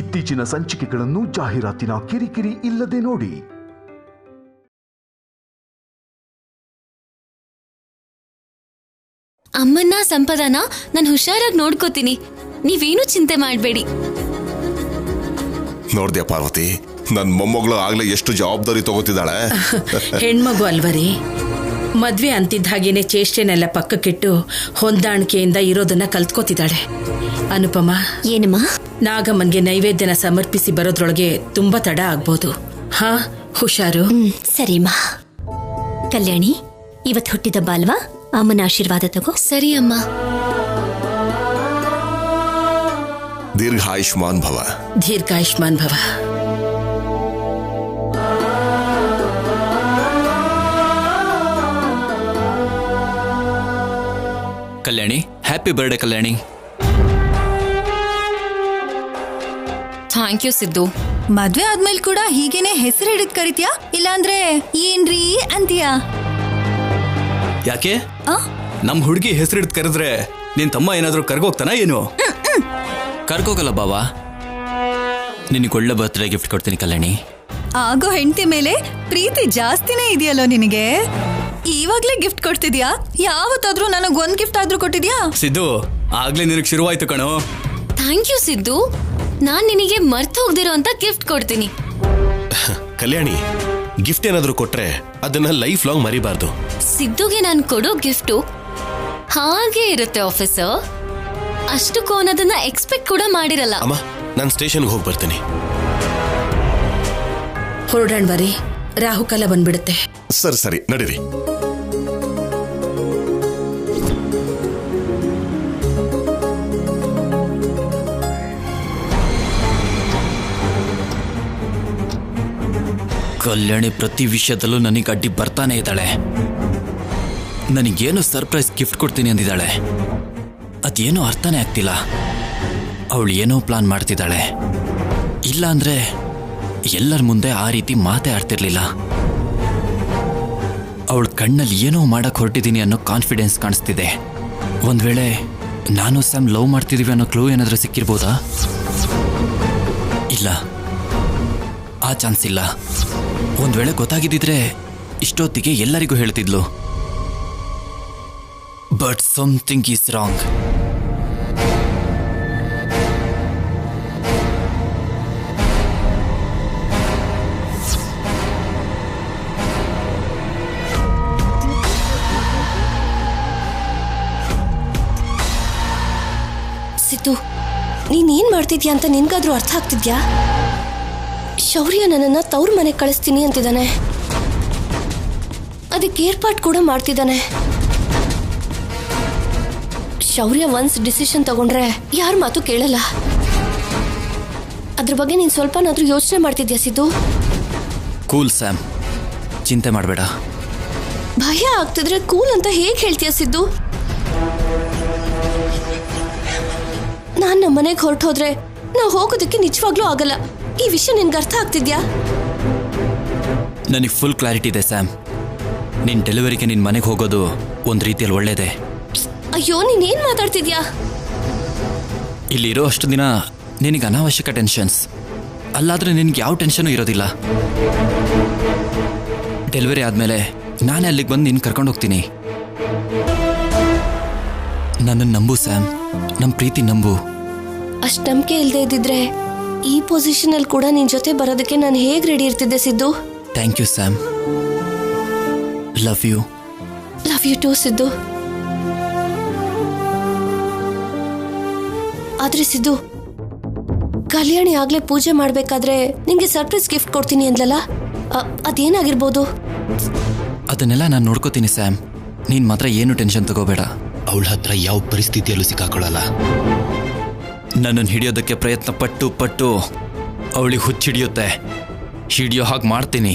ಇತ್ತೀಚಿನ ಸಂಚಿಕೆಗಳನ್ನು ಜಾಹೀರಾತಿನ ಕಿರಿಕಿರಿ ಇಲ್ಲದೆ ನೋಡಿ. ಅಮ್ಮನ್ನ ಸಂಪದಾನ ನಾನು ಹುಷಾರಾಗಿ ನೋಡ್ಕೋತೀನಿ, ನೀವೇನು ಚಿಂತೆ ಮಾಡಬೇಡಿ. ನೋಡ್ದ್ಯಾ ಪಾರ್ವತಿ, ನನ್ ಮೊಮ್ಮಗಳು ಆಗ್ಲೇ ಎಷ್ಟು ಜವಾಬ್ದಾರಿ ತಗೋತಿದ್ದಾಳೆ. ಹೆಣ್ಮಗು ಅಲ್ವರಿ, ಮದ್ವೆ ಅಂತಿದ್ದ ಹಾಗೇನೆ ಚೇಷ್ಟೆನೆಲ್ಲ ಪಕ್ಕಕ್ಕಿಟ್ಟು ಹೊಂದಾಣಿಕೆಯಿಂದ ಇರೋದನ್ನ ಕಲ್ತ್ಕೋತಿದ್ದಾಳೆ. ಅನುಪಮ, ಏನಮ್ಮ? ನಾಗಮ್ಮನ್ಗೆ ನೈವೇದ್ಯನ ಸಮರ್ಪಿಸಿ ಬರೋದ್ರೊಳಗೆ ತುಂಬಾ ತಡ ಆಗ್ಬೋದು. ಹಾ, ಹುಷಾರು. ಸರಿಮ್ಮ. ಕಲ್ಯಾಣಿ, ಇವತ್ತು ಹುಟ್ಟಿದಬ್ಬ ಅಲ್ವಾ, ಅಮ್ಮನ ಆಶೀರ್ವಾದ ತಗೋ. ಸರಿ ಅಮ್ಮ. ದೀರ್ಘಾಯುಷ್ಮಾನ್ ಭವ. ದೀರ್ಘಾಯುಷ್ಮಾನ್ ಭವ. Kalyani, happy birthday Kalyani. Thank you Siddu. ಮದ್ವೆ ಆದ್ಮೇಲೆ ಕೂಡ ಹೀಗೇನೆ ಹೆಸರು ಹಿಡಿದ್ ಕರಿತ್ಯಾ, ಇಲ್ಲಾಂದ್ರೆ ಏನ್ರೀ ಅಂತೀಯಾ? ಯಾಕೆ? ನಮ್ ಹುಡುಗಿ ಹೆಸರಿಡ್ ಕರೆದ್ರೆ ನಿನ್ ತಮ್ಮ ಏನಾದ್ರೂ ಕರ್ಗೋಗ್ತಾನ ಏನು? ಕರ್ಗೋಗಲ್ಲ ಬಾವಾ. ನಿನಗೆ ಒಳ್ಳೆ ಬರ್ತ್ಡೇ ಗಿಫ್ಟ್ ಕೊಡ್ತೀನಿ ಕಲ್ಯಾಣಿ. ಆಗೋ ಹೆಂಡತಿ ಮೇಲೆ ಪ್ರೀತಿ ಜಾಸ್ತಿನೇ ಇದೆಯಲ್ಲೋ ನಿನಗೆ. ಇವಾಗ್ಲೇ ಗಿಫ್ಟ್ ಕೊಡ್ತಿದ್ಯಾ? ಯಾವತ್ತಾದ್ರೂ ನನಗೊಂದ್ ಗಿಫ್ಟ್ ಆದ್ರೂ ಕೊಟ್ಟಿದ್ಯಾ? ಸಿದ್ದು, ಆಗ್ಲೇ ನಿನಗೆ ಶುರುವಾಯ್ತು ಕಣೋ. Thank you Siddu. ನಾನ್ ನಿನಗೆ ಮರ್ತು ಹೋಗ್ದಿರೋ ಅಂತ ಗಿಫ್ಟ್ ಕೊಡ್ತೀನಿ. ಕಲ್ಯಾಣಿ, ಗಿಫ್ಟ್ ಏನಾದ್ರೂ ಕೊಟ್ರೆ ಅದನ್ನ ಲೈಫ್ ಲಾಂಗ್ ಮರಿಬಾರ್ದು. ಸಿದ್ದುಗೆ ನಾನು ಕೊಡೋ ಗಿಫ್ಟು ಹಾಗೆ ಇರುತ್ತೆ ಆಫೀಸರ್. ಅಷ್ಟಕ್ಕೂ ಅನ್ನೋದನ್ನ ಎಕ್ಸ್ಪೆಕ್ಟ್ ಕೂಡ ಮಾಡಿರಲ್ಲ. ಅಮ್ಮ, ನಾನು ಸ್ಟೇಷನ್ಗೆ ಹೋಗಿ ಬರ್ತೀನಿ. ಹೊರಡೋಣ ಬರೀ, ರಾಹುಕಾಲ ಬಂದ್ಬಿಡುತ್ತೆ. ಸರಿ ನಡೀರಿ. ಕಲ್ಯಾಣಿ ಪ್ರತಿ ವಿಷಯದಲ್ಲೂ ನನಗೆ ಅಡ್ಡಿ ಬರ್ತಾನೆ ಇದ್ದಾಳೆ. ನನಗೇನು ಸರ್ಪ್ರೈಸ್ ಗಿಫ್ಟ್ ಕೊಡ್ತೀನಿ ಅಂದಿದ್ದಾಳೆ, ಅದೇನೋ ಅರ್ಥನೇ ಆಗ್ತಿಲ್ಲ. ಅವಳು ಏನೋ ಪ್ಲಾನ್ ಮಾಡ್ತಿದ್ದಾಳೆ. ಇಲ್ಲ ಅಂದ್ರೆ ಎಲ್ಲರ ಮುಂದೆ ಆ ರೀತಿ ಮಾತೇ ಆಡ್ತಿರ್ಲಿಲ್ಲ. ಅವಳ ಕಣ್ಣಲ್ಲಿ ಏನೋ ಮಾಡಕ್ ಹೊರಟಿದ್ದೀನಿ ಅನ್ನೋ ಕಾನ್ಫಿಡೆನ್ಸ್ ಕಾಣಿಸ್ತಿದೆ. ಒಂದ್ ವೇಳೆ ನಾನು ಸ್ಯಾಮ್ ಲವ್ ಮಾಡ್ತಿದೀವಿ ಅನ್ನೋ ಕ್ಲೂ ಏನಾದ್ರೂ ಸಿಕ್ಕಿರ್ಬೋದಾ? ಇಲ್ಲ, ಆ ಚಾನ್ಸ್ ಇಲ್ಲ. ಒಂದ್ ವೇಳೆ ಗೊತ್ತಾಗಿದ್ದಿದ್ರೆ ಇಷ್ಟೊತ್ತಿಗೆ ಎಲ್ಲರಿಗೂ ಹೇಳ್ತಿದ್ಲು. But something is wrong. Siddu, ನೀನೇನ್ ಮಾಡ್ತಿದ್ಯಾ ಅಂತ ನಿನ್ಗಾದ್ರೂ ಅರ್ಥ ಆಗ್ತಿದ್ಯಾ? ಶೌರ್ಯ ನನ್ನನ್ನ ತವ್ರ ಮನೆಗೆ ಕಳಿಸ್ತೀನಿ ಅಂತಿದ್ದಾನೆ. ಅದಕ್ಕೆ ಏರ್ಪಾಟ್ ಕೂಡ ಮಾಡ್ತಿದ್ದಾನೆ. ಶೌರ್ಯ ಒನ್ಸ್ ಡಿಸಿಷನ್ ತಗೊಂಡ್ರೆ ಯಾರ ಮಾತು ಕೇಳಲ್ಲ. ಅದ್ರ ಬಗ್ಗೆ ನೀನ್ ಸ್ವಲ್ಪನಾದ್ರೂ ಯೋಚನೆ ಮಾಡ್ತಿದ್ಯಾ ಸಿದ್ದು? ಕೂಲ್ ಸ್ಯಾಮ್, ಚಿಂತೆ ಮಾಡಬೇಡ. ಭಯ ಆಗ್ತಿದ್ರೆ ಕೂಲ್ ಅಂತ ಹೇಗೆ ಹೇಳ್ತೀಯ ಸಿದ್ದು? ನಾನ್ ನಮ್ಮ ಮನೆಗೆ ಹೊರಟು ಹೋದ್ರೆ ನಾವು ಹೋಗೋದಕ್ಕೆ ನಿಜವಾಗ್ಲೂ ಆಗಲ್ಲ. ಈ ವಿಷಯ ನಿನ್ಗೆ ಅರ್ಥ ಆಗ್ತಿದ್ಯಾ? ನನಗೆ ಫುಲ್ ಕ್ಲಾರಿಟಿ ಇದೆ ಸ್ಯಾಮ್. ನಿನ್ ಡೆಲಿವರಿಗೆ ನಿನ್ ಮನೆಗೆ ಹೋಗೋದು ಒಂದ್ ರೀತಿಯಲ್ಲಿ ಒಳ್ಳೇದೆ. ಅಯ್ಯೋ, ನೀನೇನ್ ಮಾತಾಡ್ತಿದ್ಯಾ? ಇಲ್ಲಿರೋ ಅಷ್ಟು ದಿನ ನಿನಗೆ ಅನಾವಶ್ಯಕ ಟೆನ್ಷನ್ಸ್. ಅಲ್ಲಾದ್ರೆ ನಿನ್ಗೆ ಯಾವ ಟೆನ್ಷನು ಇರೋದಿಲ್ಲ. ಡೆಲಿವರಿ ಆದ್ಮೇಲೆ ನಾನೇ ಅಲ್ಲಿಗೆ ಬಂದು ನಿನ್ನ ಕರ್ಕೊಂಡು ಹೋಗ್ತೀನಿ. ನನ್ನನ್ನು ನಂಬು ಸ್ಯಾಮ್, ನಮ್ಮ ಪ್ರೀತಿ ನಂಬು. ಅಷ್ಟು ನಂಬಿಕೆ ಇಲ್ಲದೆ ಇದ್ದಿದ್ರೆ ಈ ಪೊಸಿಷನ್ ಅಲ್ಲಿ ಕೂಡ ನಿನ್ ಜೊತೆ ಬರೋದಕ್ಕೆ ನಾನು ಹೇಗೆ ರೆಡಿ ಇರ್ತಿದ್ದೆ Siddu? Thank you Sam. Love you. Love you too Siddu. ಆದ್ರೆ ಸಿದ್ದು, ಕಲ್ಯಾಣಿ ಆಗ್ಲೇ ಪೂಜೆ ಮಾಡ್ಬೇಕಾದ್ರೆ ನಿಂಗೆ ಸರ್ಪ್ರೈಸ್ ಗಿಫ್ಟ್ ಕೊಡ್ತೀನಿ ಅಂದ್ಲಲ್ಲ, ಅದೇನಾಗಿರ್ಬೋದು? ಅದನ್ನೆಲ್ಲ ನಾನು ನೋಡ್ಕೋತೀನಿ ಸ್ಯಾಮ್. ನೀನ್ ಮಾತ್ರ ಏನು ಟೆನ್ಷನ್ ತಗೋಬೇಡ. ಅವಳ ಹತ್ರ ಯಾವ ಪರಿಸ್ಥಿತಿಯಲ್ಲೂ ಸಿಕ್ಕಾಕೊಳ್ಳಲ್ಲ. ನನ್ನನ್ನು ಹಿಡಿಯೋದಕ್ಕೆ ಪ್ರಯತ್ನ ಪಟ್ಟು ಅವಳಿಗೆ ಹುಚ್ಚಿಡಿಯುತ್ತೆ. ಹಿಡಿಯೋ ಹಾಗೆ ಮಾಡ್ತೀನಿ.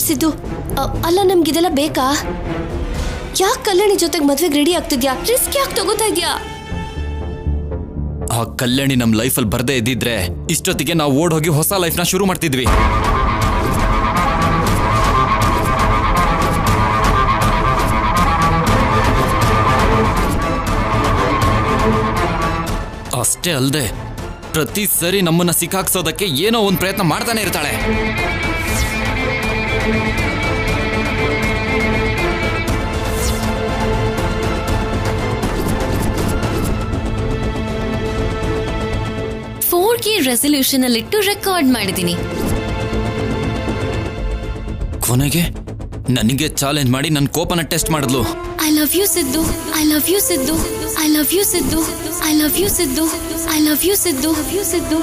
ಸಿದ್ದು, ಅಲ್ಲ ನಮ್ಗಿದೆಲ್ಲ ಬೇಕಾ? ಯಾಕೆ ಕಲ್ಯಾಣಿ ಜೊತೆಗೆ ಮದ್ವೆಗೆ ರೆಡಿ ಆಗ್ತಿದ್ಯಾ? ರಿಸ್ಕ್ ಯಾಕೆ ತಗೋತಾ ಇದ್ಯಾ? ಆ ಕಲ್ಯಾಣಿ ನಮ್ಮ ಲೈಫಲ್ಲಿ ಬರ್ದೇ ಇದ್ದಿದ್ರೆ ಇಷ್ಟೊತ್ತಿಗೆ ನಾವು ಓಡ್ ಹೋಗಿ ಹೊಸ ಲೈಫ್ನ ಶುರು ಮಾಡ್ತಿದ್ವಿ. ಅಷ್ಟೇ ಅಲ್ಲದೆ ಪ್ರತಿ ಸರಿ ನಮ್ಮನ್ನ ಸಿಕ್ಕಾಕ್ಸೋದಕ್ಕೆ ಏನೋ ಒಂದು ಪ್ರಯತ್ನ ಮಾಡ್ತಾನೆ ಇರ್ತಾಳೆ. ರೆಸಲ್ಯೂಷನ್ ಅಲ್ಲಿಟ್ಟು ರೆಕಾರ್ಡ್ ಮಾಡಿದ್ದೀನಿ. ಕೊನೆಗೆ ನನಗೆ ಚಾಲೆಂಜ್ ಮಾಡಿ ನನ್ನ ಕೋಪನ ಟೆಸ್ಟ್ ಮಾಡಿದ್ಲು. I love you Siddu, I love you Siddu, I love you Siddu, I love you Siddu, I love you Siddu, you Siddu.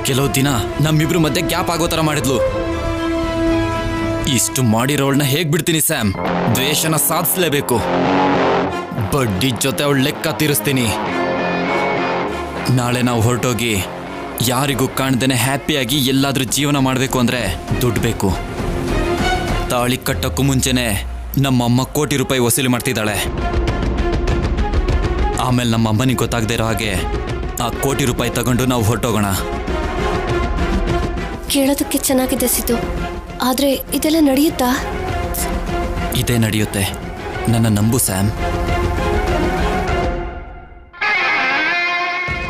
ಕೆಲವು ದಿನ ನಮ್ಮಿಬ್ರು ಮಧ್ಯೆ ಗ್ಯಾಪ್ ಆಗೋ ತರ ಮಾಡಿದ್ಲು. ಇಷ್ಟು ಮಾಡಿರೋಳನ್ನ ಹೇಗ್ ಬಿಡ್ತೀನಿ ಸ್ಯಾಮ್? ದ್ವೇಷನ ಸಾಧಿಸ್ಲೇಬೇಕು. ಬಡ್ಡಿ ಜೊತೆ ಅವಳ ಲೆಕ್ಕ ತೀರಿಸ್ತೀನಿ. ನಾಳೆ ನಾವು ಹೊರಟೋಗಿ ಯಾರಿಗೂ ಕಾಣ್ದೇನೆ ಹ್ಯಾಪಿಯಾಗಿ ಎಲ್ಲಾದ್ರೂ ಜೀವನ ಮಾಡಬೇಕು ಅಂದ್ರೆ ದುಡ್ಡು ಬೇಕು. ತಾಳಿ ಕಟ್ಟಕ್ಕೂ ಮುಂಚೆನೆ ನಮ್ಮಮ್ಮ ಕೋಟಿ ರೂಪಾಯಿ ವಸೂಲಿ ಮಾಡ್ತಿದ್ದಾಳೆ. ಆಮೇಲೆ ನಮ್ಮ ಅಮ್ಮನಿಗೆ ಗೊತ್ತಾಗದೇ ಇರೋ ಹಾಗೆ ಆ ಕೋಟಿ ರೂಪಾಯಿ ತಗೊಂಡು ನಾವು ಹೊರಟೋಗೋಣ. ಕೇಳೋದಕ್ಕೆ ಚೆನ್ನಾಗಿದೆ ಸಿದ್ದು, ಆದ್ರೆ ಇದೆಲ್ಲ ನಡೆಯುತ್ತಾ? ಇದೇ ನಡೆಯುತ್ತೆ, ನನ್ನ ನಂಬು ಸ್ಯಾಮ್.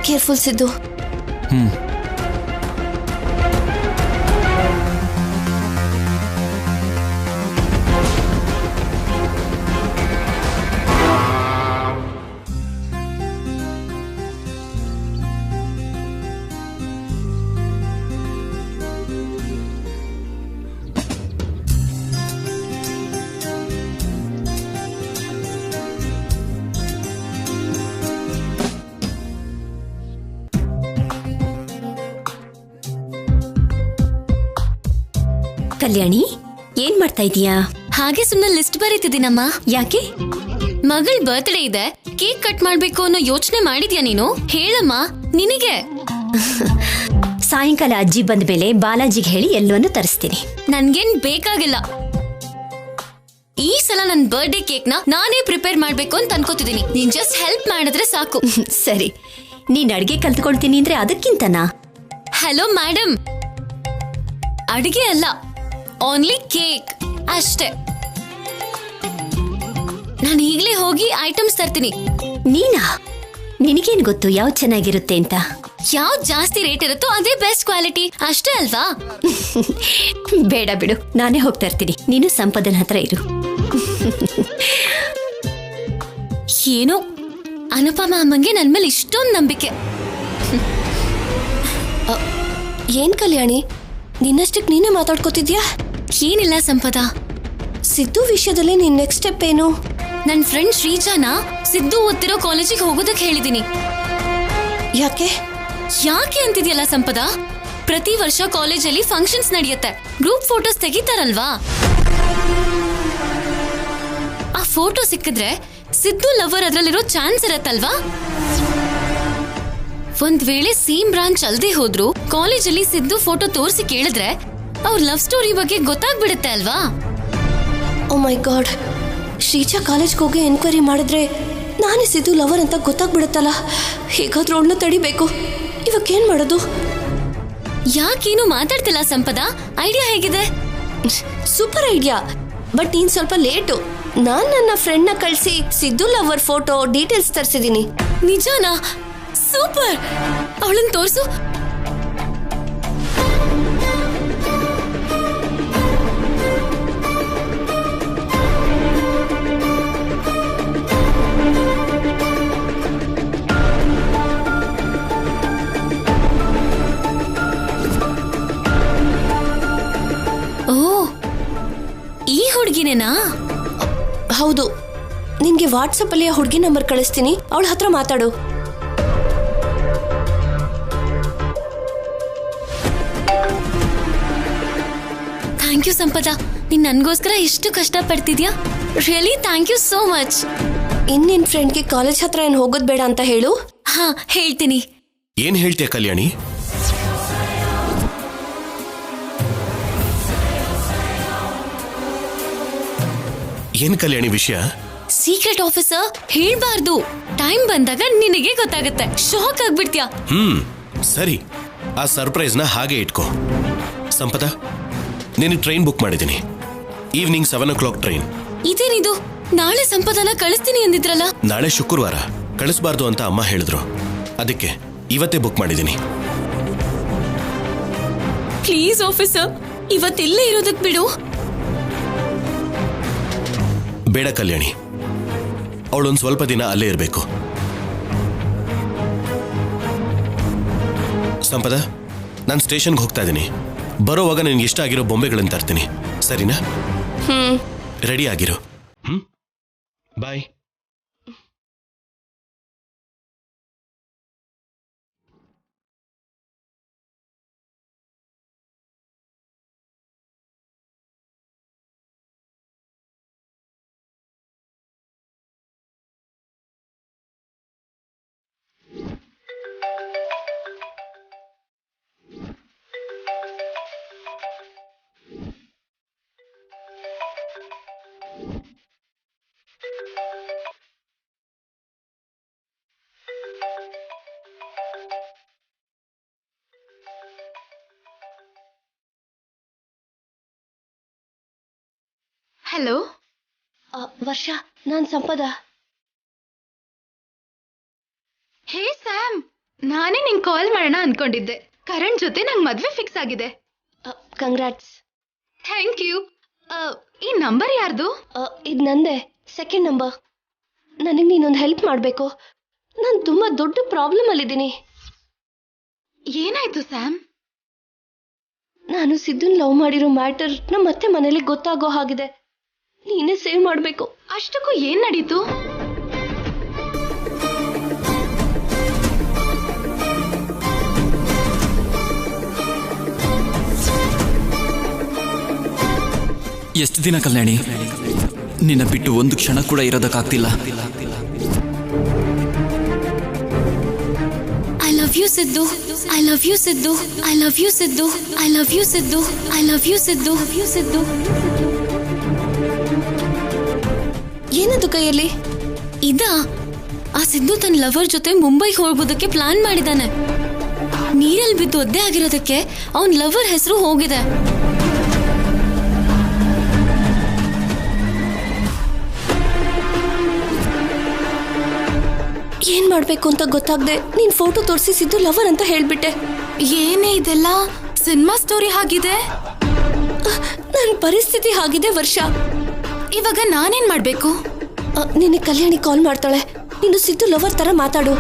ಕೇರ್ಫುಲ್ ಸಿದ್ದು. ಕಲ್ಯಾಣಿ, ಏನ್ ಮಾಡ್ತಾ ಇದೀಯಾ? ಹಾಗೆ ಸುಮ್ಮನೆ ಲಿಸ್ಟ್ ಬರೀತಿದ್ದೀನಮ್ಮ. ಯಾಕೆ? ಮಗಳ ಬರ್ತ್ಡೇ ಇದೆ, ಕೇಕ್ ಕಟ್ ಮಾಡ್ಬೇಕು ಅನ್ನೋ ಯೋಚನೆ ಮಾಡಿದ್ಯಾ ನೀನು? ಹೇಳಮ್ಮ ನಿನಗೆ. ಸಾಯಂಕಾಲ ಅಜ್ಜಿ ಬಂದ ಮೇಲೆ ಬಾಲಾಜಿಗೆ ಹೇಳಿ ಎಲ್ಲವನ್ನೂ ತರಿಸ್ತೀನಿ. ನನ್ಗೇನ್ ಬೇಕಾಗಿಲ್ಲ. ಈ ಸಲ ನನ್ ಬರ್ತ್ಡೇ ಕೇಕ್ ನ ನಾನೇ ಪ್ರಿಪೇರ್ ಮಾಡ್ಬೇಕು ಅಂತ ಅನ್ಕೋತಿದ್ದೀನಿ. ನೀನ್ ಜಸ್ಟ್ ಹೆಲ್ಪ್ ಮಾಡಿದ್ರೆ ಸಾಕು. ಸರಿ, ನೀನ್ ಅಡ್ಗೆ ಕಲ್ತ್ಕೊಳ್ತೀನಿ ಅಂದ್ರೆ ಅದಕ್ಕಿಂತನಾ? ಹಲೋ ಮೇಡಮ್, ಅಡಿಗೆ ಅಲ್ಲ, ಓನ್ಲಿ ಕೇಕ್ ಅಷ್ಟೇ. ನಾನು ಈಗಲೇ ಹೋಗಿ ಐಟಮ್ಸ್ ತರ್ತೀನಿ. ನೀನಾ? ನಿನಗೇನ್ ಗೊತ್ತು ಯಾವ್ದು ಚೆನ್ನಾಗಿರುತ್ತೆ ಅಂತ? ಯಾವ್ದು ಜಾಸ್ತಿ ರೇಟ್ ಇರುತ್ತೋ ಅದೇ ಬೆಸ್ಟ್ ಕ್ವಾಲಿಟಿ, ಅಷ್ಟೇ ಅಲ್ವಾ? ಬೇಡ ಬಿಡು, ನಾನೇ ಹೋಗ್ತಾ ಇರ್ತೀನಿ. ನೀನು ಸಂಪದನ ಹತ್ರ ಇರು. ಏನೋ ಅನುಪಮ ಅಮ್ಮಂಗೆ ನನ್ ಮೇಲೆ ಇಷ್ಟೊಂದು ನಂಬಿಕೆ. ಏನ್ ಕಲ್ಯಾಣಿ, ನಿನ್ನಷ್ಟಕ್ಕೆ ನೀನೇ ಮಾತಾಡ್ಕೋತಿದ್ಯಾ? ಏನಿಲ್ಲ ಸಂಪದ, ಸಿದ್ದು ವಿಷಯದಲ್ಲಿ ನಿನ್ ನೆಕ್ಸ್ಟ್ ಸ್ಟೆಪ್ ಏನು? ನನ್ನ ಫ್ರೆಂಡ್ ಶ್ರೀಜಾನ ಸಿದ್ದು ಓದ್ತಿರೋ ಕಾಲೇಜಿಗೆ ಹೋಗೋದಕ್ಕೆ ಹೇಳಿದೀನಿ. ಯಾಕೆ ಯಾಕೆ ಅಂತಿದ್ಯಲ್ಲ ಸಂಪದ? ಪ್ರತಿ ವರ್ಷ ಕಾಲೇಜಲ್ಲಿ ಫಂಕ್ಷನ್ಸ್ ನಡೆಯುತ್ತೆ, ಗ್ರೂಪ್ ಫೋಟೋಸ್ ತೆಗಿತಾರಲ್ವಾ? ಆ ಫೋಟೋ ಸಿಕ್ಕಿದ್ರೆ ಸಿದ್ದು ಲವರ್ ಅದ್ರಲ್ಲಿರೋ ಚಾನ್ಸ್ ಇರತ್ತಲ್ವಾ? ಒಂದ್ ವೇಳೆ ಸೇಮ್ ಬ್ರಾಂಚ್ ಅಲ್ದೇ ಹೋದ್ರು ಕಾಲೇಜಲ್ಲಿ ಸಿದ್ದು ಫೋಟೋ ತೋರಿಸಿ ಕೇಳಿದ್ರೆ ಅವ್ರ ಲವ್ ಸ್ಟೋರಿ ಬಗ್ಗೆ ಗೊತ್ತಾಗ್ಬಿಡುತ್ತೆ ಅಲ್ವಾ? ಓ ಮೈ ಗಾಡ್, ಶ್ರೀಜಾ ಕಾಲೇಜ್ಗೆ ಹೋಗಿ ಎನ್ಕ್ವೈರಿ ಮಾಡಿದ್ರೆ ನಾನೇ ಸಿದ್ದು ಲವರ್ ಅಂತ ಗೊತ್ತಾಗ್ಬಿಡುತ್ತಲ್ಲ. ಹೇಗಾದ್ರೂ ಅವಳನ್ನ ತಡಿಬೇಕು. ಇವಾಗ ಏನ್ ಮಾಡೋದು? ಯಾಕೇನು ಮಾತಾಡ್ತಿಲ್ಲ ಸಂಪದ? ಐಡಿಯಾ ಹೇಗಿದೆ? ಸೂಪರ್ ಐಡಿಯಾ, ಬಟ್ ನೀನ್ ಸ್ವಲ್ಪ ಲೇಟು. ನಾನ್ ನನ್ನ ಫ್ರೆಂಡ್ ನ ಕಳಿಸಿ ಸಿದ್ದು ಲವರ್ ಫೋಟೋ ಡೀಟೇಲ್ಸ್ ತರಿಸಿದೀನಿ. ನಿಜಾನಾ? ಸೂಪರ್, ಅವಳನ್ನ ತೋರ್ಸು. ಓ, ಈ ಹುಡುಗಿನೇನಾ? ಹೌದು, ನಿನ್ಗೆ ವಾಟ್ಸಪ್ ಅಲ್ಲಿ ಆ ಹುಡುಗಿ ನಂಬರ್ ಕಳಿಸ್ತೀನಿ, ಅವಳ ಹತ್ರ ಮಾತಾಡು. ಥ್ಯಾಂಕ್ ಯು ಸಂಪದ, ನೀನ್ ನನ್ಗೋಸ್ಕರ ಇಷ್ಟು ಕಷ್ಟ ಪಡ್ತಿದ್ಯಾ. Really thank you so much. ನಿನ್ ಫ್ರೆಂಡ್ಗೆ ಕಾಲೇಜ್ ಹತ್ರ ಏನ್ ಹೋಗೋದ್ ಬೇಡ ಅಂತ ಹೇಳು. ಹಾ, ಹೇಳ್ತೀನಿ. ಏನ್ ಹೇಳ್ತೀಯ ಕಲ್ಯಾಣಿ? ಏನ್ ಕಲ್ಯಾಣಿ ವಿಷಯ? ಸೀಕ್ರೆಟ್ ಆಫೀಸರ್, ಹೇಳ್ಬಾರ್ದು. ಟೈಮ್ ಬಂದಾಗ ನಿನಗೆ ಗೊತ್ತಾಗುತ್ತೆ, ಶಾಕ್ ಆಗ್ಬಿಡ್ತೀಯಾ. ಸರಿ, ಆ ಸರ್ಪ್ರೈಸ್ ನ ಹಾಗೆ ಇಟ್ಕೋ. ಸಂಪದ, ನಿನಗೆ ಟ್ರೈನ್ ಬುಕ್ ಮಾಡಿದ್ದೀನಿ. Evening 7 o'clock train. ಇದೇನಿದು? ನಾಳೆ ಸಂಪದನ ಕಳಿಸ್ತೀನಿ ಅಂದಿದ್ರಲ್ಲ. ನಾಳೆ ಶುಕ್ರವಾರ ಕಳಿಸ್ಬಾರ್ದು ಅಂತ ಅಮ್ಮ ಹೇಳಿದ್ರು, ಅದಕ್ಕೆ ಇವತ್ತೇ ಬುಕ್ ಮಾಡಿದ್ದೀನಿ. ಪ್ಲೀಸ್ ಆಫೀಸರ್, ಇವತ್ತಿಲ್ಲೇ ಇರೋದಕ್ ಬಿಡು. ಬೇಡ ಕಲ್ಯಾಣಿ, ಅವಳೊಂದು ಸ್ವಲ್ಪ ದಿನ ಅಲ್ಲೇ ಇರಬೇಕು. ಸಂಪದ, ನಾನು ಸ್ಟೇಷನ್ಗೆ ಹೋಗ್ತಾ ಇದ್ದೀನಿ. ಬರೋವಾಗ ನಿನ್ಗೆ ಇಷ್ಟ ಆಗಿರೋ ಬೊಂಬೆಗಳನ್ನು ತರ್ತೀನಿ, ಸರಿನಾ? ರೆಡಿ ಆಗಿರು. ಬಾಯ್. ಹಲೋ ವರ್ಷ, ನಾನ್ ಸಂಪದ. ಹೇ ಸ್ಯಾಮ್, ನಾನೇ ನಿಂಗೆ ಕಾಲ್ ಮಾಡೋಣ ಅನ್ಕೊಂಡಿದ್ದೆ. ಕರಣ್ ಜೊತೆ ನಂಗೆ ಮದ್ವೆ ಫಿಕ್ಸ್ ಆಗಿದೆ. ಕಂಗ್ರಾಟ್ಸ್. Thank you. ಈ ನಂಬರ್ ಯಾರ್ದು? ಇದು ನಂದೆ, ಸೆಕೆಂಡ್ ನಂಬರ್. ನನಗೆ ನೀನೊಂದು ಹೆಲ್ಪ್ ಮಾಡಬೇಕು. ನಾನು ತುಂಬಾ ದೊಡ್ಡ ಪ್ರಾಬ್ಲಮ್ ಅಲ್ಲಿದ್ದೀನಿ. ಏನಾಯ್ತು ಸ್ಯಾಮ್? ನಾನು ಸಿದ್ದುನ್ ಲವ್ ಮಾಡಿರೋ ಮ್ಯಾಟರ್ ನಮ್ಮ ಅತ್ತೆ ಮನೇಲಿ ಗೊತ್ತಾಗೋ ಹಾಗಿದೆ. ನೀನೇ ಸೇವ್ ಮಾಡಬೇಕು. ಅಷ್ಟಕ್ಕೂ ಏನ್ ನಡೀತು? ಎಷ್ಟು ದಿನ ಕಲ್ಯಾಣಿ, ನಿನ್ನ ಬಿಟ್ಟು ಒಂದು ಕ್ಷಣ ಕೂಡ ಇರೋದಕ್ಕಾಗ್ತಿಲ್ಲ. I love you Siddu, I love you Siddu, I love you Siddu, I love you Siddu, I love you Siddu, you Siddu. ಏನದು ಕೈಯಲ್ಲಿ? ಇದಾ? ಆ ಸಿದ್ದು ತನ್ನ ಲವರ್ ಜೊತೆ ಮುಂಬೈಗೆ ಹೋಗೋದಕ್ಕೆ ಪ್ಲಾನ್ ಮಾಡಿದಾನೆ. ನೀರಲ್ಲಿ ಬಿದ್ದು ಒದ್ದೆ ಆಗಿರೋದಕ್ಕೆ ಅವನ್ ಲವರ್ ಹೆಸರು ಹೋಗಿದೆ. ಏನ್ ಮಾಡ್ಬೇಕು ಅಂತ ಗೊತ್ತಾಗದೆ ನೀನ್ ಫೋಟೋ ತೋರಿಸಿ ಸಿದ್ದು ಲವರ್ ಅಂತ ಹೇಳ್ಬಿಟ್ಟೆ. ಏನೇ ಇದೆಲ್ಲ ಸಿನಿಮಾ ಸ್ಟೋರಿ ಆಗಿದೆ. ನನ್ನ ಪರಿಸ್ಥಿತಿ ಆಗಿದೆ ವರ್ಷ. ಇವಾಗ ನಾನೇನ್ ಮಾಡ್ಬೇಕು? ನಿನ್ನೆ ಕಲ್ಯಾಣಿ ಕಾಲ್ ಮಾಡ್ತಾಳೆ. ನೀನು ಸಿದ್ದು ಲವರ್ ತರ ಮಾತಾಡು.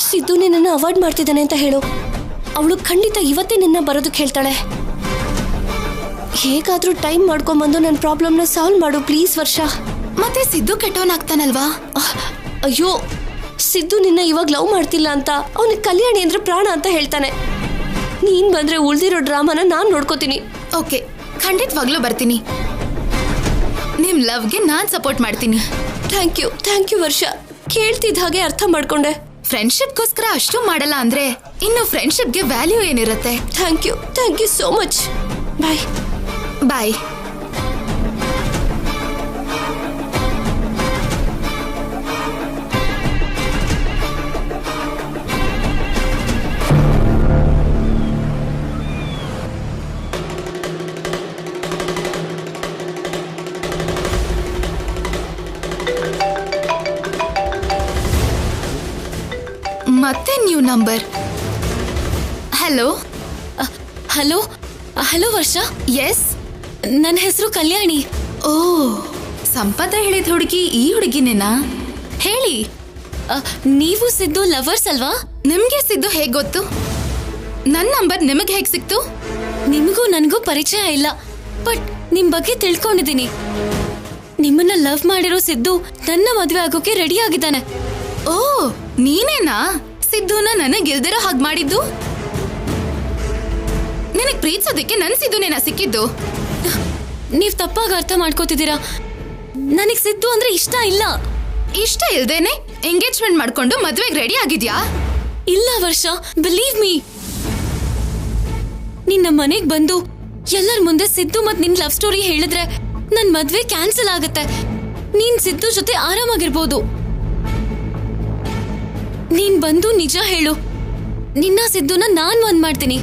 ಸಿದ್ದು ನಿನ್ನನ್ನು ಅವಾಯ್ಡ್ ಮಾಡ್ತಿದ್ದಾನೆ ಅಂತ ಹೇಳು. ಅವಳು ಖಂಡಿತ ಇವತ್ತೇ ನಿನ್ನ ಬರೋದಕ್ಕೆ ಹೇಳ್ತಾಳೆ. ಹೇಗಾದ್ರೂ ಟೈಮ್ ಮಾಡ್ಕೊಂಡ್ಬಂದು ನನ್ನ ಪ್ರಾಬ್ಲಮ್ನ ಸಾಲ್ವ್ ಮಾಡು ಪ್ಲೀಸ್ ವರ್ಷ. ಮತ್ತೆ ಸಿದ್ದು ಕೆಟ್ಟವನಾಗ್ತಾನಲ್ವಾ? ಅಯ್ಯೋ, ಸಿದ್ದು ನಿನ್ನ ಇವಾಗ ಲವ್ ಮಾಡ್ತಿಲ್ಲ ಅಂತ ಅವನಿಗೆ ಕಲ್ಯಾಣಿ ಅಂದ್ರೆ ಪ್ರಾಣ ಅಂತ ಹೇಳ್ತಾನೆ. ನೀನ್ ಬಂದ್ರೆ ಉಳ್ದಿರೋ ಡ್ರಾಮಾನ ನಾನ್ ನೋಡ್ಕೋತೀನಿ. ಓಕೆ, ಖಂಡಿತವಾಗ್ಲೂ ಬರ್ತೀನಿ. ನಿಮ್ ಲವ್ಗೆ ನಾನ್ ಸಪೋರ್ಟ್ ಮಾಡ್ತೀನಿ. ಥ್ಯಾಂಕ್ ಯು ವರ್ಷ. ಕೇಳ್ತಿದ್ದ ಹಾಗೆ ಅರ್ಥ ಮಾಡ್ಕೊಂಡೆ. ಫ್ರೆಂಡ್ಶಿಪ್ಗೋಸ್ಕರ ಅಷ್ಟು ಮಾಡಲ್ಲ ಅಂದ್ರೆ ಇನ್ನು ಫ್ರೆಂಡ್ಶಿಪ್ಗೆ ವ್ಯಾಲ್ಯೂ ಏನಿರುತ್ತೆ? Thank you so much. Bye bye. ಮತ್ತೆ new number. Hello hello hello Varsha. Yes, ನನ್ನ ಹೆಸರು ಕಲ್ಯಾಣಿ. ಓ, ಸಂಪದ ಹೇಳಿದ ಹುಡುಗಿ ಈ ಹುಡುಗಿನೇನಾ? ಹೇಳಿ, ನೀವು ಸಿದ್ದು ಲವರ್ಸ್ ಅಲ್ವಾ? ನಿಮ್ಗೆ ಸಿದ್ದು ಹೇಗ್ ಗೊತ್ತು? ನನ್ನ ನಂಬರ್ ನಿಮಗೆ ಹೇಗ್ ಸಿಕ್ತು? ನಿಮಗೂ ನನಗೂ ಪರಿಚಯ ಇಲ್ಲ, ಬಟ್ ನಿಮ್ ಬಗ್ಗೆ ತಿಳ್ಕೊಂಡಿದ್ದೀನಿ. ನಿಮ್ಮನ್ನ ಲವ್ ಮಾಡಿರೋ ಸಿದ್ದು ನನ್ನ ಮದುವೆ ಆಗೋಕೆ ರೆಡಿ ಆಗಿದ್ದಾನೆ. ಓ, ನೀನೇನಾ ಸಿದ್ದುನ ನನಗಿಲ್ದಿರೋ ಹಾಗೆ ಮಾಡಿದ್ದು? ನನಗ್ ಪ್ರೀತಿಸೋದಕ್ಕೆ ನನ್ ಸಿದ್ದುನೇನಾ ಸಿಕ್ಕಿದ್ದು? ನೀವ್ ತಪ್ಪಾಗಿ ಅರ್ಥ ಮಾಡ್ಕೋತಿದ್ದೀರಾ. ನನಗ್ ಸಿದ್ದು ಅಂದ್ರೆ ಇಷ್ಟ ಇಲ್ಲ. ಇಷ್ಟ ಇಲ್ದೇನೆ ಎಂಗೇಜ್ಮೆಂಟ್ ಮಾಡ್ಕೊಂಡು ಮದ್ವೆಗೆ ರೆಡಿ ಆಗಿದ್ಯಾ? ಇಲ್ಲ ವರ್ಷ, ಬಿಲೀವ್ ಮೀ. ನಿನ್ನ ಮನೆಗ್ ಬಂದು ಎಲ್ಲರ ಮುಂದೆ ಸಿದ್ದು ಮತ್ ನಿನ್ ಲವ್ ಸ್ಟೋರಿ ಹೇಳಿದ್ರೆ ನನ್ ಮದ್ವೆ ಕ್ಯಾನ್ಸಲ್ ಆಗತ್ತೆ. ನೀನ್ ಸಿದ್ದು ಜೊತೆ ಆರಾಮಾಗಿರ್ಬೋದು. ನೀನ್ ಬಂದು ನಿಜ ಹೇಳು, ನಿನ್ನ ಸಿದ್ದುನ ನಾನ್ ಒಂದ್ ಮಾಡ್ತೀನಿ.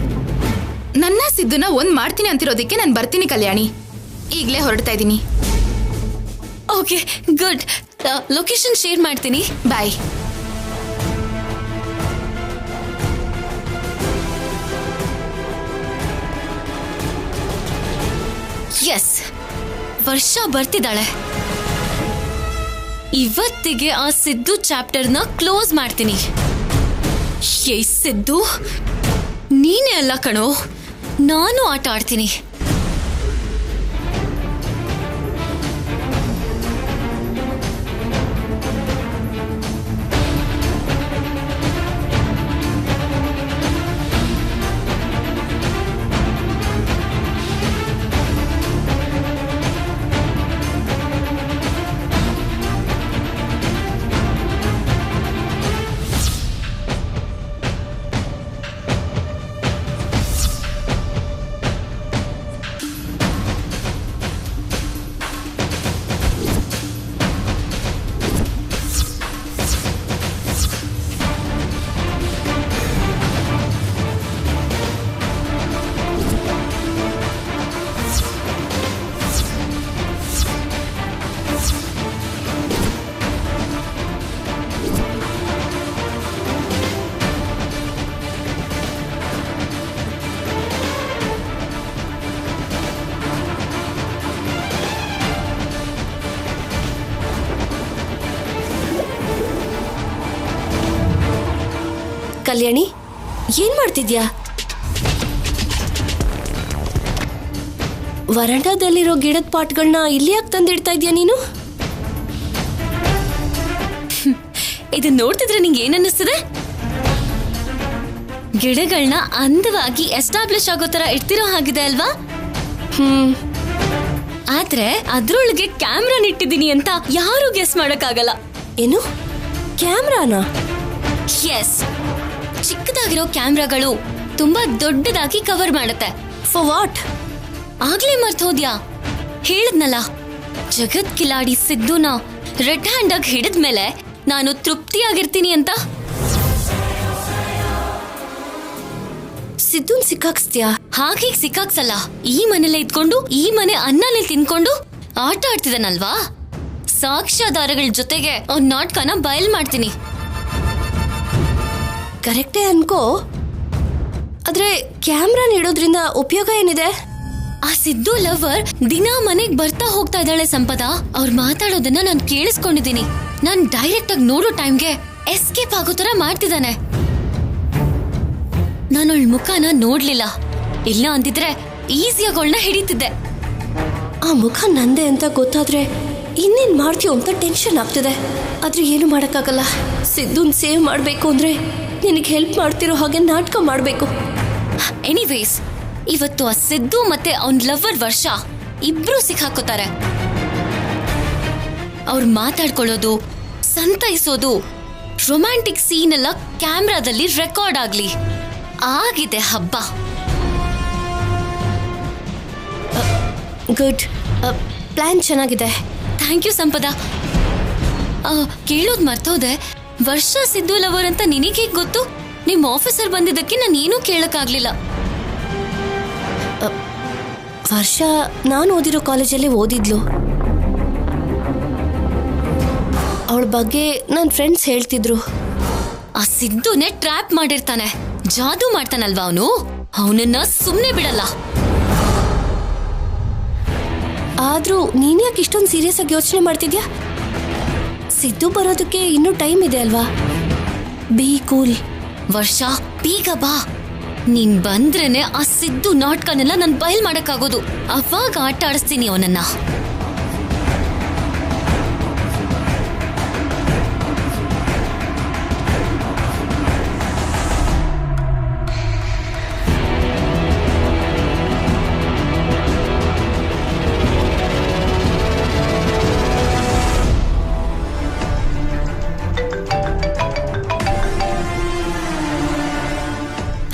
ನನ್ನ ಸಿದ್ದುನ ಒಂದ್ ಮಾಡ್ತೀನಿ ಅಂತಿರೋದಕ್ಕೆ ನಾನು ಬರ್ತೀನಿ ಕಲ್ಯಾಣಿ. ಈಗ್ಲೇ ಹೊರಡ್ತಾ ಇದ್ದೀನಿ. Okay good. ಲೊಕೇಶನ್ ಶೇರ್ ಮಾಡ್ತೀನಿ. ಬಾಯ್. ಎಸ್, ವರ್ಷ ಬರ್ತಿದ್ದಾಳೆ. ಇವತ್ತಿಗೆ ಆ ಸಿದ್ದು ಚಾಪ್ಟರ್ನ ಕ್ಲೋಸ್ ಮಾಡ್ತೀನಿ. ಏ ಸಿದ್ದು, ನೀನೇ ಅಲ್ಲ ಕಣೋ, ನಾನು ಆಟ ಆಡ್ತೀನಿ. ಕಲ್ಯಾಣಿ, ಏನ್ ಮಾಡ್ತಿದ್ಯಾ? ವರಂಡಾದಲ್ಲಿರೋ ಗಿಡದ ಪಾಟ್ಗಳನ್ನ ಇಲ್ಲಿ ಯಾಕೆ ತಂದಿಡ್ತಾ ಇದೀಯ ನೀನು? ಇದನ್ನ ನೋಡ್ತಿದ್ರೆ ನಿಂಗೆ ಏನ್ ಅನ್ನಿಸ್ತದೆ? ಗಿಡಗಳನ್ನ ಅಂದವಾಗಿ ಎಸ್ಟಾಬ್ಲಿಷ್ ಆಗೋ ತರ ಇಡ್ತಿರೋ ಹಾಗಿದೆ ಅಲ್ವಾ? ಆದ್ರೆ ಅದ್ರೊಳಗೆ ಕ್ಯಾಮ್ರಾನ ಇಟ್ಟಿದ್ದೀನಿ ಅಂತ ಯಾರು ಗೆಸ್ ಮಾಡಕ್ಕಾಗಲ್ಲ. ಏನು, ಕ್ಯಾಮ್ರಾನಾ? ಎಸ್, ಚಿಕ್ಕದಾಗಿರೋ ಕ್ಯಾಮ್ರಾಗಳು ತುಂಬಾ ದೊಡ್ಡದಾಗಿ ಕವರ್ ಮಾಡುತ್ತೆ. For what? ಆಗ್ಲೇ ಮರ್ತ್ ಹೋದ್ಯಾ? ಹೇಳದ್ನಲ್ಲ, ಜಗತ್ ಕಿಲಾಡಿ ಸಿದ್ದುನ ರೆಡ್ ಹ್ಯಾಂಡ್ ಆಗಿ ಹಿಡಿದ್ಮೇಲೆ ನಾನು ತೃಪ್ತಿಯಾಗಿರ್ತೀನಿ ಅಂತ. ಸಿದ್ದುನ್ ಸಿಕ್ಕಾಕ್ಸ್ತ್ಯಾ? ಹಾಗೆ ಸಿಕ್ಕಾಕ್ಸಲ್ಲ. ಈ ಮನೇಲೆ ಇದ್ಕೊಂಡು ಈ ಮನೆ ಅನ್ನಲ್ಲಿ ತಿನ್ಕೊಂಡು ಆಟ ಆಡ್ತಿದ್ದಾನಲ್ವಾ, ಸಾಕ್ಷ್ಯಾಧಾರಗಳ ಜೊತೆಗೆ ಅವ್ನ ನಾಟಕನ ಬಯಲ್ ಮಾಡ್ತೀನಿ. ಕರೆಕ್ಟೇ ಅನ್ಕೋ, ಆದ್ರೆ ಕ್ಯಾಮ್ರಾ ಇಡೋದ್ರಿಂದ ಉಪಯೋಗ ಏನಿದೆ? ಆ ಸಿದ್ದು ಲವರ್ ದಿನ ಮನೆಗ್ ಬರ್ತಾ ಹೋಗ್ತಾ ಇದ್ದಾಳೆ ಸಂಪದ. ಅವ್ರು ಮಾತಾಡೋದನ್ನ ನಾನು ಕೇಳಿಸ್ಕೊಂಡಿದ್ದೀನಿ. ನಾನ್ ಡೈರೆಕ್ಟ್ ಆಗಿ ನೋಡೋ ಟೈಮ್ಗೆ ಎಸ್ಕೇಪ್ ಆಗೋ ತರ ಮಾಡ್ತಿದ್ದಾನೆ. ನಾನು ಅವಳ ಮುಖನ ನೋಡ್ಲಿಲ್ಲ. ಇಲ್ಲ ಅಂದಿದ್ರೆ ಈಸಿಯಾಗಿ ಅವಳನ್ನ ಹಿಡಿತಿದ್ದೆ. ಆ ಮುಖ ನಂದೆ ಅಂತ ಗೊತ್ತಾದ್ರೆ ಇನ್ನೇನ್ ಮಾಡ್ತೀಯೋ ಅಂತ ಟೆನ್ಷನ್ ಆಗ್ತಿದೆ. ಆದ್ರೆ ಏನು ಮಾಡಕ್ಕಾಗಲ್ಲ. ಸಿದ್ದುನ್ ಸೇವ್ ಮಾಡ್ಬೇಕು ಅಂದ್ರೆ ನಿನಗೆ ಹೆಲ್ಪ್ ಮಾಡ್ತಿರೋ ಹಾಗೆ ನಾಟಕ ಮಾಡ್ಬೇಕು. ಎನಿವೇಸ್, ಇವತ್ತು ಆ ಸಿದ್ದು ಮತ್ತೆ ಅವನ್ ಲವರ್ ವರ್ಷ ಇಬ್ರು ಸಿಕ್ಕಾಕೋತಾರೆ. ಅವ್ರು ಮಾತಾಡ್ಕೊಳ್ಳೋದು, ಸಂತೈಸೋದು, ರೊಮ್ಯಾಂಟಿಕ್ ಸೀನ್ ಎಲ್ಲ ಕ್ಯಾಮ್ರಾದಲ್ಲಿ ರೆಕಾರ್ಡ್ ಆಗ್ಲಿ. ಆಗಿದೆ ಹಬ್ಬ. ಗುಡ್, ಪ್ಲಾನ್ ಚೆನ್ನಾಗಿದೆ. ಥ್ಯಾಂಕ್ ಯು ಸಂಪದ. ಕೇಳೋದ್ ಮರ್ತೋದೆ, ವರ್ಷ ಸಿದ್ದು ಲವರ್ ಅಂತ ನಿನಗೆ ಗೊತ್ತು? ನಿಮ್ ಆಫೀಸರ್ ಬಂದಿದ್ದಕ್ಕೆ ನಾನು ಏನೂ ಕೇಳಕ್ಕಾಗ್ಲಿಲ್ಲ. ವರ್ಷ ನಾನು ಓದಿರೋ ಕಾಲೇಜಲ್ಲೇ ಓದಿದ್ಲು. ಅವಳ ಬಗ್ಗೆ ನನ್ನ ಫ್ರೆಂಡ್ಸ್ ಹೇಳ್ತಿದ್ರು. ಆ ಸಿದ್ದುನೇ ಟ್ರ್ಯಾಪ್ ಮಾಡಿರ್ತಾನೆ, ಜಾದೂ ಮಾಡ್ತಾನಲ್ವಾ ಅವನು. ಅವನನ್ನ ಸುಮ್ಮನೆ ಬಿಡಲ್ಲ. ಆದ್ರೂ ನೀನ್ ಯಾಕೆ ಇಷ್ಟೊಂದು ಸೀರಿಯಸ್ ಆಗಿ ಯೋಚನೆ ಮಾಡ್ತಿದ್ಯಾ? ಸಿದ್ದು ಬರೋದಕ್ಕೆ ಇನ್ನೂ ಟೈಮ್ ಇದೆ ಅಲ್ವಾ? B cool. ವರ್ಷ, ಬೇಗ ಬಾ. ನೀನ್ ಬಂದ್ರೇನೆ ಆ ಸಿದ್ದು ನಾಟಕನೆಲ್ಲ ನನ್ ಬಯಲ್ ಮಾಡಕ್ಕಾಗೋದು. ಅವಾಗ ಆಟ ಆಡಿಸ್ತೀನಿ ಅವನನ್ನ.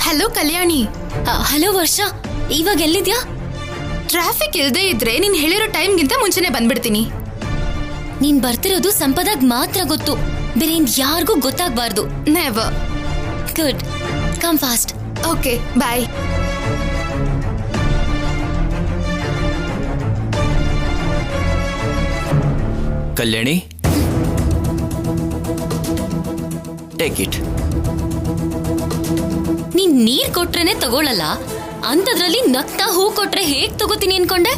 ಹಲೋ ಕಲ್ಯಾಣಿ. ಹಲೋ ವರ್ಷ, ಇವಾಗ ಎಲ್ಲಿದ್ಯಾ? ಟ್ರಾಫಿಕ್ ಇಲ್ದೇ ಇದ್ರೆ ನೀನ್ ಹೇಳಿರೋ ಟೈಮ್ಗಿಂತ ಮುಂಚೆನೆ ಬಂದ್ಬಿಡ್ತೀನಿ. ನೀನ್ ಬರ್ತಿರೋದು ಸಂಪದಾಗ್ ಮಾತ್ರ ಗೊತ್ತು, ಬೇರೆ ಯಾರಿಗೂ ಗೊತ್ತಾಗ್ಬಾರ್ದು. Never. Good, come fast. Okay, bye. Kalyani, take it. ನೀನ್ ನೀರ್ ಕೊಟ್ರೇನೆ ತಗೊಳಲ್ಲ, ಅಂತದ್ರಲ್ಲಿ ನಗ್ತಾ ಹೂ ಕೊಟ್ರೆ ಹೇಗ್ ತಗೋತೀನಿ ಅನ್ಕೊಂಡೆ?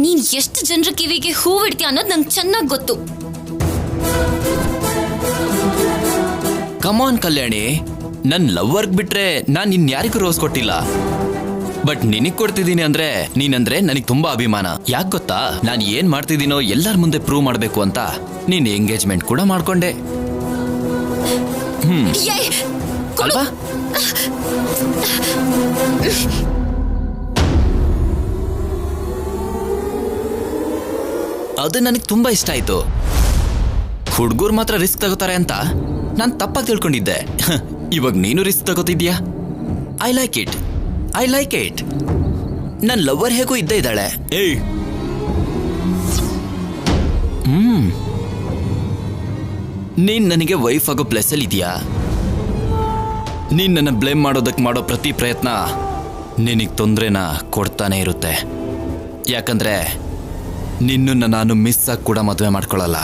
ನೀನ್ ಎಷ್ಟು ಜನರ ಕಿವಿಗೆ ಹೂ ಇಡ್ತೀಯ ಅನ್ನೋದು ನಂಗೆ ಚೆನ್ನಾಗ್ ಗೊತ್ತು. ಕಮಾನ್ ಕಲ್ಯಾಣಿ, ನನ್ ಲವ್ವರ್ಗ್ ಬಿಟ್ರೆ ನಾನ್ ಇನ್ಯಾರಿಗೂ ರೋಸ್ ಕೊಟ್ಟಿಲ್ಲ. ಬಟ್ ನಿನಗ್ ಕೊಡ್ತಿದ್ದೀನಿ ಅಂದ್ರೆ ನೀನಂದ್ರೆ ನನಗ್ ತುಂಬಾ ಅಭಿಮಾನ. ಯಾಕೆ ಗೊತ್ತಾ, ನಾನು ಏನ್ ಮಾಡ್ತಿದ್ದೀನೋ ಎಲ್ಲರ ಮುಂದೆ ಪ್ರೂವ್ ಮಾಡ್ಬೇಕು ಅಂತ ನೀನ್ ಎಂಗೇಜ್ಮೆಂಟ್ ಕೂಡ ಮಾಡ್ಕೊಂಡೆ. ಅಲ್ವಾ? ಅದು ನನಗೆ ತುಂಬಾ ಇಷ್ಟ ಆಯ್ತು. ಹುಡುಗರು ಮಾತ್ರ ರಿಸ್ಕ್ ತಗೋತಾರೆ ಅಂತ ನಾನು ತಪ್ಪಾಗಿ ತಿಳ್ಕೊಂಡಿದ್ದೆ. ಇವಾಗ ನೀನು ರಿಸ್ಕ್ ತಗೋತಿದ್ಯಾ. I like it, I like it. ನನ್ನ ಲವರ್ ಹೇಗೂ ಇದ್ದೇ ಇದ್ದಾಳೆ. ಏಯ್, ನೀನ್ ನನಗೆ ವೈಫ್ ಆಗೋ ಪ್ಲೇಸಲ್ಲಿ ಇದೆಯಾ? ನೀನ್ ನನ್ನ ಬ್ಲೇಮ್ ಮಾಡೋದಕ್ಕೆ ಮಾಡೋ ಪ್ರತಿ ಪ್ರಯತ್ನ ನಿನಗೆ ತೊಂದರೆನ ಕೊಡ್ತಾನೆ ಇರುತ್ತೆ. ಯಾಕಂದ್ರೆ ನಿನ್ನನ್ನು ನಾನು ಮಿಸ್ ಆಗಿ ಕೂಡ ಮದುವೆ ಮಾಡ್ಕೊಳ್ಳಲ್ಲ.